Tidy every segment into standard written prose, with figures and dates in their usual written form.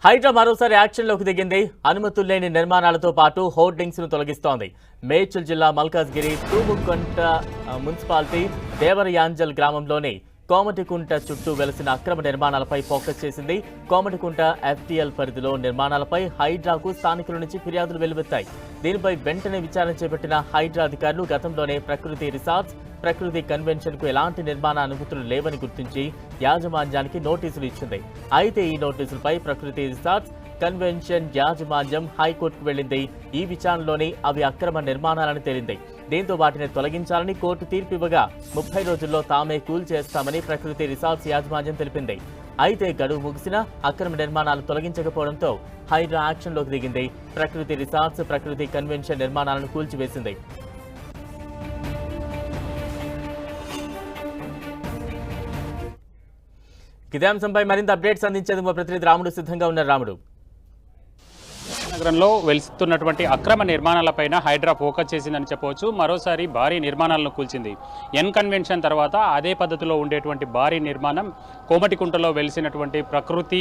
హైడ్రా మరోసారి యాక్షన్లోకి దిగింది. అనుమతులు లేని నిర్మాణాలతో పాటు హోర్డింగ్స్ ను తొలగిస్తోంది. మేడ్చల్ జిల్లా మల్కాజ్గిరి తూముకుంట మున్సిపాలిటీ దేవరయాంజల్ గ్రామంలోని కోమటికుంట చుట్టూ వెలసిన అక్రమ నిర్మాణాలపై ఫోకస్ చేసింది. కోమటికుంట FTL పరిధిలో నిర్మాణాలపై హైడ్రాకు స్థానికుల నుంచి ఫిర్యాదులు వెలువెత్తాయి. దీనిపై వెంటనే విచారణ చేపట్టిన హైడ్రా అధికారులు గతంలోనే ప్రకృతి రిసార్ట్స్, ప్రకృతి కన్వెన్షన్ కు ఎలాంటి నిర్మాణ అనుమతులు లేవని గుర్తించి యాజమాన్యానికి నోటీసులు ఇచ్చింది. అయితే ఈ నోటీసులపై ప్రకృతి రిసార్ట్స్, కన్వెన్షన్ యాజమాన్యం హైకోర్టుకు వెళ్లింది. ఈ విచారణలోని అవి అక్రమ నిర్మాణాలని తేలింది. దీంతో వాటిని తొలగించాలని కోర్టు తీర్పు ఇవ్వగా 30 రోజుల్లో తామే కూల్చేస్తామని ప్రకృతి రిసార్ట్స్ యాజమాన్యం తెలిపింది. అయితే గడువు ముగిసినా అక్రమ నిర్మాణాలు తొలగించకపోవడంతో హైడ్రా యాక్షన్లోకి దిగింది. ప్రకృతి రిసార్ట్స్, ప్రకృతి కన్వెన్షన్ నిర్మాణాలను కూల్చివేసింది. ఇదే అంశంపై మరింత అప్డేట్స్ అందించేందుకు మా ప్రతినిధి రాముడు సిద్ధంగా ఉన్నారు. రాముడు, నగరంలో వెలుస్తున్నటువంటి అక్రమ నిర్మాణాలపైన హైడ్రా ఫోకస్ చేసిందని చెప్పవచ్చు. మరోసారి భారీ నిర్మాణాలను కూల్చింది. ఎన్ కన్వెన్షన్ తర్వాత అదే పద్ధతిలో ఉండేటువంటి భారీ నిర్మాణం కోమటికుంటలో వెలిసినటువంటి ప్రకృతి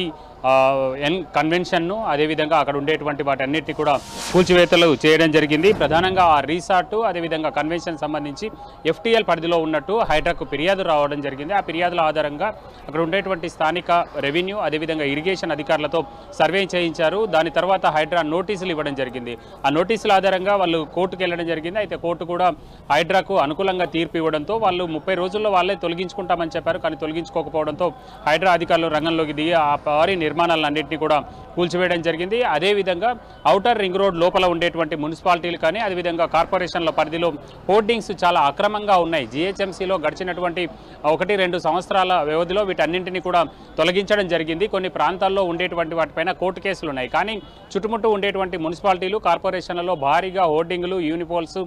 ఎన్ కన్వెన్షన్ను, అదేవిధంగా అక్కడ ఉండేటువంటి వాటన్నిటిని కూడా కూల్చివేతలు చేయడం జరిగింది. ప్రధానంగా ఆ రిసార్టు, అదేవిధంగా కన్వెన్షన్ సంబంధించి FTL పరిధిలో ఉన్నట్టు హైడ్రాకు ఫిర్యాదు రావడం జరిగింది. ఆ ఫిర్యాదుల ఆధారంగా అక్కడ ఉండేటువంటి స్థానిక రెవెన్యూ, అదేవిధంగా ఇరిగేషన్ అధికారులతో సర్వే చేయించారు. దాని తర్వాత హైడ్రా నోటీసులు ఇవ్వడం జరిగింది. ఆ నోటీసుల ఆధారంగా వాళ్ళు కోర్టుకు వెళ్ళడం జరిగింది. అయితే కోర్టు కూడా హైడ్రాకు అనుకూలంగా తీర్పు ఇవ్వడంతో వాళ్ళు 30 రోజుల్లో వాళ్ళే తొలగించుకుంటామని చెప్పారు. కానీ తొలగించుకోకపోవడంతో హైడ్రా అధికారులు రంగంలోకి దిగి ఆ భారీ నిర్మాణాలన్నింటినీ కూడా కూల్చివేయడం జరిగింది. అదేవిధంగా ఔటర్ రింగ్ రోడ్ లోపల ఉండేటువంటి మున్సిపాలిటీలు కానీ, అదేవిధంగా కార్పొరేషన్ల పరిధిలో హోర్డింగ్స్ చాలా అక్రమంగా ఉన్నాయి. GHMCలో గడిచినటువంటి 1-2 సంవత్సరాల వ్యవధిలో వీటన్నింటినీ కూడా తొలగించడం జరిగింది. కొన్ని ప్రాంతాల్లో ఉండేటువంటి వాటిపైన కోర్టు కేసులు ఉన్నాయి. కానీ చుట్టుముట్టు ఉండేటువంటి మున్సిపాలిటీలు, కార్పొరేషన్లలో భారీగా హోర్డింగ్లు, యూనిపోల్స్,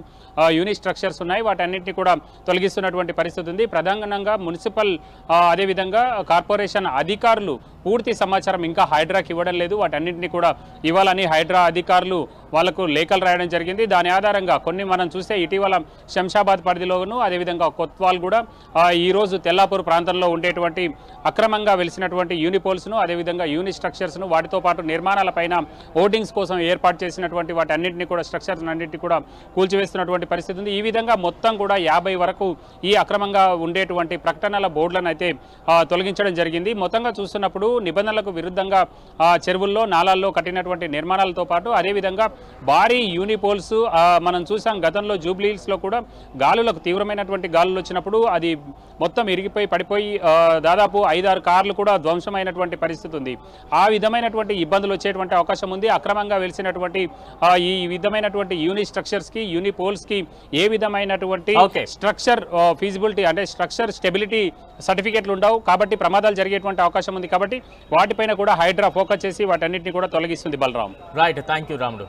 యూని స్ట్రక్చర్స్ ఉన్నాయి. వాటన్నింటినీ కూడా తొలగిస్తున్నటువంటి పరిస్థితి ఉంది. ప్రధానంగా మున్సిపల్ అదేవిధంగా కార్పొరేషన్ అధికారులు పూర్తి సమాచారం ఇంకా హైడ్రాకి ఇవ్వడం లేదు. వాటన్నింటినీ కూడా ఇవ్వాలని హైడ్రా అధికారులు వాళ్లకు లేఖలు రాయడం జరిగింది. దాని ఆధారంగా కొన్ని మనం చూస్తే ఇటీవల శంషాబాద్ పరిధిలోను, అదేవిధంగా కొత్వాల్ కూడా ఈరోజు తెల్లాపూర్ ప్రాంతంలో ఉండేటువంటి అక్రమంగా వెలిసినటువంటి యూనిపోల్స్ను, అదేవిధంగా యూని స్ట్రక్చర్స్ను, వాటితో పాటు నిర్మాణాలపైన హోర్డింగ్స్ కోసం ఏర్పాటు చేసినటువంటి వాటి అన్నింటినీ కూడా స్ట్రక్చర్స్ అన్నింటినీ కూడా కూల్చివేస్తున్నటువంటి పరిస్థితి ఉంది. ఈ విధంగా మొత్తం కూడా 50 వరకు ఈ అక్రమంగా ఉండేటువంటి ప్రకటనల బోర్డులను అయితే తొలగించడం జరిగింది. మొత్తంగా చూస్తున్నప్పుడు నిబంధనలకు విరుద్ధంగా చెరువుల్లో, నాలాల్లో కట్టినటువంటి నిర్మాణాలతో పాటు అదేవిధంగా భారీ యూనిపోల్స్ మనం చూసాం. గతంలో జూబ్లీహిల్స్లో కూడా గాలులకు తీవ్రమైనటువంటి గాలులు వచ్చినప్పుడు అది మొత్తం ఇరిగిపోయి పడిపోయి దాదాపు 5-6 కార్లు కూడా ధ్వంసమైనటువంటి పరిస్థితి ఉంది. ఆ విధమైనటువంటి ఇబ్బందులు వచ్చేటువంటి అవకాశం ఉంది. అక్రమంగా వెలిసినటువంటి ఈ విధమైనటువంటి యూని స్ట్రక్చర్స్కి, యూనిపోల్స్కి ఏ విధమైనటువంటి స్ట్రక్చర్ ఫీజిబిలిటీ అంటే స్ట్రక్చర్ స్టెబిలిటీ సర్టిఫికేట్లు ఉండవు. కాబట్టి ప్రమాదాలు జరిగేటువంటి అవకాశం ఉంది. కాబట్టి వాటిపైన కూడా హైడ్రా ఫోకస్ చేసి వాటన్నిటిని కూడా తొలగిస్తుంది. బలరాం, రైట్, థ్యాంక్ యూ రాముడు.